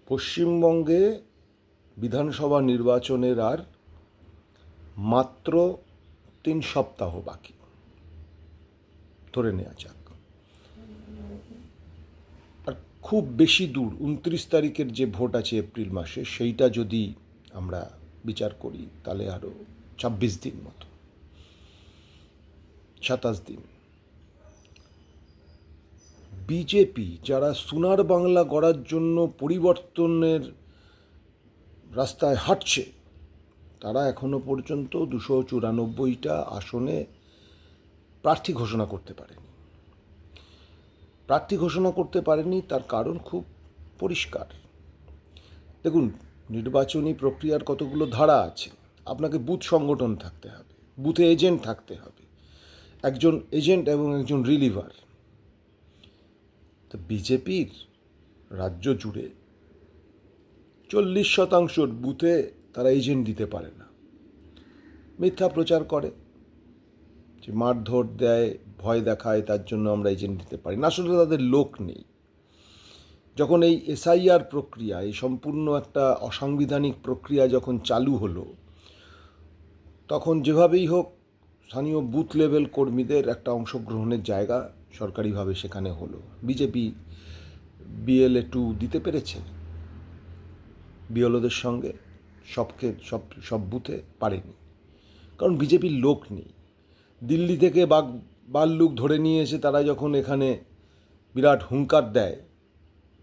পশ্চিমবঙ্গে বিধানসভা নির্বাচনের আর মাত্র 3 সপ্তাহ বাকি, ধরে নেওয়া যাক। আর খুব বেশি দূর 29 তারিখের যে ভোট আছে এপ্রিল মাসে, সেইটা যদি আমরা বিচার করি তাহলে আরও 26 দিন মতো, 27 দিন। বিজেপি যারা সোনার বাংলা গড়ার জন্য পরিবর্তনের রাস্তায় হাঁটছে, তারা এখনো পর্যন্ত 294টা আসনে প্রার্থী ঘোষণা করতে পারেনি। তার কারণ খুব পরিষ্কার। দেখুন, নির্বাচনী প্রক্রিয়ার কতগুলো ধারা আছে। আপনাকে বুথ সংগঠন থাকতে হবে, বুথে এজেন্ট থাকতে হবে, একজন এজেন্ট এবং একজন রিলিভার। তো বিজেপির রাজ্য জুড়ে 40% বুথে তারা এজেন্ট দিতে পারে না, মিথ্যা প্রচার করে, যে মারধর দেয়, ভয় দেখায়, তার জন্য আমরা এজেন্ট দিতে পারি না। আসলে তাদের লোক নেই। যখন এই এসআইআর প্রক্রিয়া, এই সম্পূর্ণ একটা অসাংবিধানিক প্রক্রিয়া যখন চালু হলো, তখন যেভাবেই হোক স্থানীয় বুথ লেভেল কর্মীদের একটা অংশগ্রহণের জায়গা সরকারিভাবে সেখানে হলো। বিজেপি বিএলএ 2 দিতে পেরেছে বিএলওদের সঙ্গে, সব বুথে পারেনি, কারণ বিজেপির লোক নেই। দিল্লি থেকে বাল্লুক ধরে নিয়ে এসে তারা যখন এখানে বিরাট হুঙ্কার দেয়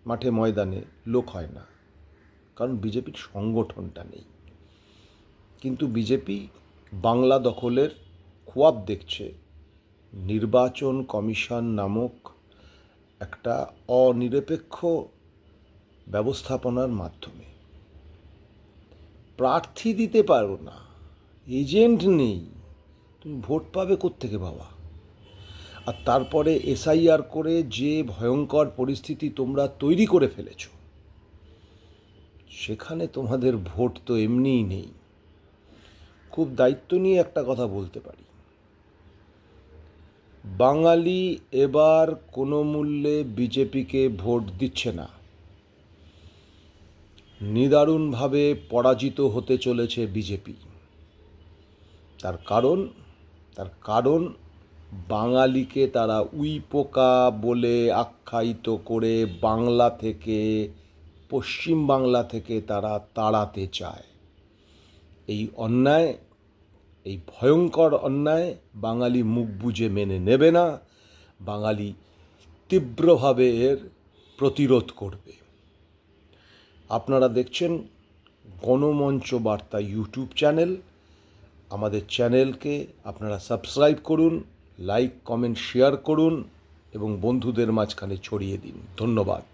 মাঠে ময়দানে, লোক হয় না, কারণ বিজেপির সংগঠনটা নেই। কিন্তু বিজেপি বাংলা দখলের খোয়াব দেখছে নির্বাচন কমিশন নামক একটা অনিরপেক্ষ ব্যবস্থাপনার মাধ্যমে। প্রার্থী দিতে পারো না, এজেন্ট নেই, তুমি ভোট পাবে কোত্থেকে বাবা? আর তারপরে এসআইআর করে যে ভয়ঙ্কর পরিস্থিতি তোমরা তৈরি করে ফেলেছ, সেখানে তোমাদের ভোট তো এমনিই নেই। খুব দায়িত্ব নিয়ে একটা কথা বলতে পারি, বাঙালি এবার কোনো মূল্যে বিজেপিকে ভোট দিচ্ছে না। নিদারুণভাবে পরাজিত হতে চলেছে বিজেপি। তার কারণ বাঙালিকে তারা উইপোকা বলে আখ্যায়িত করে পশ্চিম বাংলা থেকে তারা তাড়াতে চায়। এই অন্যায়, এই ভয়ঙ্কর অন্যায় বাঙালি মুখ বুজে মেনে নেবে না। বাঙালি তীব্রভাবে এর প্রতিরোধ করবে। আপনারা দেখছেন গণমঞ্চ বার্তা ইউটিউব চ্যানেল। আমাদের চ্যানেলকে আপনারা সাবস্ক্রাইব করুন, লাইক, কমেন্ট, শেয়ার করুন এবং বন্ধুদের মাঝখানে ছড়িয়ে দিন। ধন্যবাদ।